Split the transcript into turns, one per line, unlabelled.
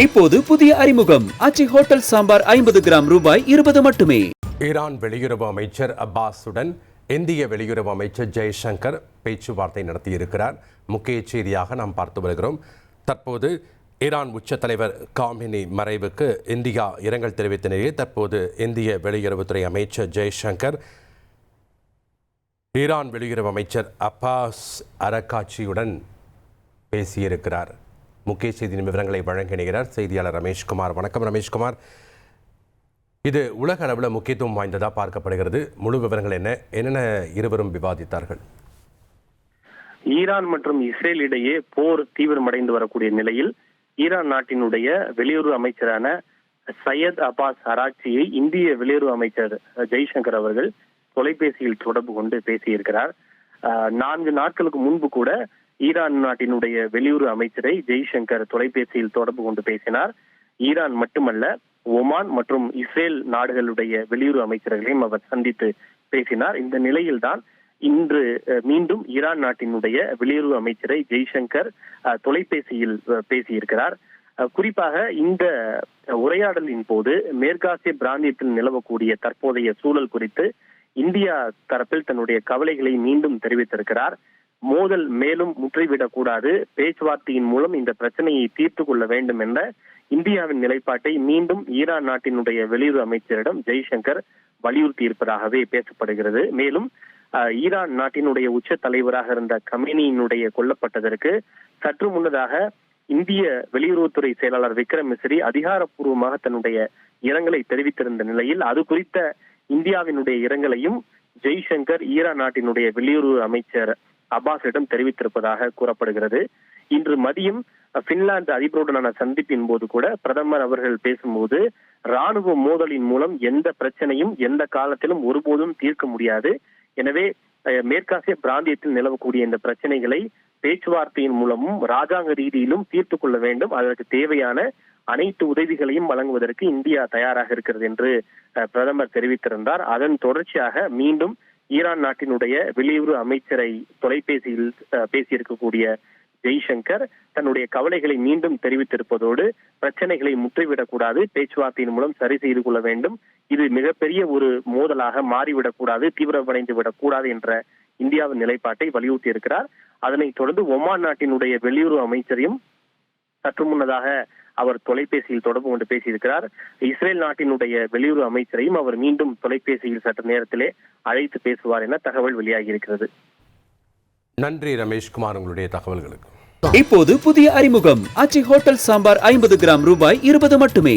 இப்போது புதிய அறிமுகம் ஆச்சி ஹோட்டல் சாம்பார் 50 கிராம் ரூபாய் 20 மட்டுமே.
ஈரான் வெளியுறவு அமைச்சர் அப்பாஸுடன் இந்திய வெளியுறவு அமைச்சர் ஜெய்சங்கர் பேச்சுவார்த்தை நடத்தியிருக்கிறார். முக்கிய செய்தியாக நாம் பார்த்து வருகிறோம். தற்போது ஈரான் உச்ச தலைவர் காமினி மறைவுக்கு இந்தியா இரங்கல் தெரிவித்த நிலையில் தற்போது இந்திய வெளியுறவுத்துறை அமைச்சர் ஜெய்சங்கர் ஈரான் வெளியுறவு அமைச்சர் அப்பாஸ் அரக்காச்சியுடன் பேசியிருக்கிறார். முக்கிய செய்தியின் விவரங்களை வழங்கினார் செய்தியாளர் ரமேஷ்குமார். வணக்கம் ரமேஷ்குமார். இது உலக அளவில் முக்கியத்துவம் வாய்ந்ததாக பார்க்கப்படுகிறது. முழு விவரங்கள் என்னென்ன இருவரும் விவாதித்தார்கள்?
ஈரான் மற்றும் இஸ்ரேல் இடையே போர் தீவிரமடைந்து வரக்கூடிய நிலையில் ஈரான் நாட்டினுடைய வெளியுறவு அமைச்சரான சையத் அப்பாஸ் அராக்சியை இந்திய வெளியுறவு அமைச்சர் ஜெய்சங்கர் அவர்கள் தொலைபேசியில் தொடர்பு கொண்டு பேசியிருக்கிறார். 4 நாட்களுக்கு முன்பு கூட ஈரான் நாட்டினுடைய வெளியுறவு அமைச்சரை ஜெய்சங்கர் தொலைபேசியில் தொடர்பு கொண்டு பேசினார். ஈரான் மட்டுமல்ல, ஒமான் மற்றும் இஸ்ரேல் நாடுகளுடைய வெளியுறவு அமைச்சர்களையும் அவர் சந்தித்து பேசினார். இந்த நிலையில்தான் இன்று மீண்டும் ஈரான் நாட்டினுடைய வெளியுறவு அமைச்சரை ஜெய்சங்கர் தொலைபேசியில் பேசியிருக்கிறார். குறிப்பாக இந்த உரையாடலின் போது மேற்காசிய பிராந்தியத்தில் நிலவக்கூடிய தற்போதைய சூழல் குறித்து இந்தியா தரப்பில் தன்னுடைய கவலைகளை மீண்டும் தெரிவித்திருக்கிறார். மோதல் மேலும் முற்றிவிடக்கூடாது, பேச்சுவார்த்தையின் மூலம் இந்த பிரச்சனையை தீர்த்து கொள்ள வேண்டும் என்ற இந்தியாவின் நிலைப்பாட்டை மீண்டும் ஈரான் நாட்டினுடைய வெளியுறவு அமைச்சரிடம் ஜெய்சங்கர் வலியுறுத்தி இருப்பதாகவே பேசப்படுகிறது. மேலும் ஈரான் நாட்டினுடைய உச்ச தலைவராக இருந்த கமேனியினுடைய கொல்லப்பட்டதற்கு சற்று முன்னதாக இந்திய வெளியுறவுத்துறை செயலாளர் விக்ரம் மிஸ்ரி அதிகாரப்பூர்வமாக தன்னுடைய இரங்கலை தெரிவித்திருந்த நிலையில் அது குறித்த இந்தியாவினுடைய இரங்கலையும் ஜெய்சங்கர் ஈரான் நாட்டினுடைய வெளியுறவு அமைச்சர் அப்பாஸிடம் தெரிவித்திருப்பதாக கூறப்படுகிறது. இன்று மதியம் பின்லாந்து அதிபருடனான சந்திப்பின் போது கூட பிரதமர் அவர்கள் பேசும்போது ராணுவ மோதலின் மூலம் எந்த பிரச்சனையும் எந்த காலத்திலும் ஒருபோதும் தீர்க்க முடியாது, எனவே மேற்காசிய பிராந்தியத்தில் நிலவக்கூடிய இந்த பிரச்சனைகளை பேச்சுவார்த்தையின் மூலமும் ராஜாங்க ரீதியிலும் தீர்த்து கொள்ள வேண்டும், அதற்கு தேவையான அனைத்து உதவிகளையும் வழங்குவதற்கு இந்தியா தயாராக இருக்கிறது என்று பிரதமர் தெரிவித்திருந்தார். அதன் தொடர்ச்சியாக மீண்டும் ஈரான் நாட்டினுடைய வெளியுறவு அமைச்சரை தொலைபேசியில் பேசியிருக்கக்கூடிய ஜெய்சங்கர் தன்னுடைய கவலைகளை மீண்டும் தெரிவித்திருப்பதோடு பிரச்சனைகளை முற்றிவிடக்கூடாது, பேச்சுவார்த்தையின் மூலம் சரி செய்து கொள்ள வேண்டும், இது மிகப்பெரிய ஒரு மோதலாக மாறிவிடக்கூடாது, தீவிரமடைந்து விடக்கூடாது என்ற இந்தியாவின் நிலைப்பாட்டை வலியுறுத்தி இருக்கிறார். அதனைத் தொடர்ந்து ஒமான் நாட்டினுடைய வெளியுறவு அமைச்சரையும் சற்று முன்னதாக அவர் தொலைபேசியில் தொடர்பு கொண்டு பேசியிருக்கிறார். இஸ்ரேல் நாட்டினுடைய வெளியுறவு அமைச்சரையும் அவர் மீண்டும் தொலைபேசியில் சற்று நேரத்திலே அழைத்து பேசுவார் என தகவல் வெளியாகி இருக்கிறது.
நன்றி ரமேஷ்குமார், உங்களுடைய தகவல்களுக்கு.
இப்போது புதிய அறிமுகம் ஆச்சி ஹோட்டல் சாம்பார் 50 கிராம் ரூபாய் 20 மட்டுமே.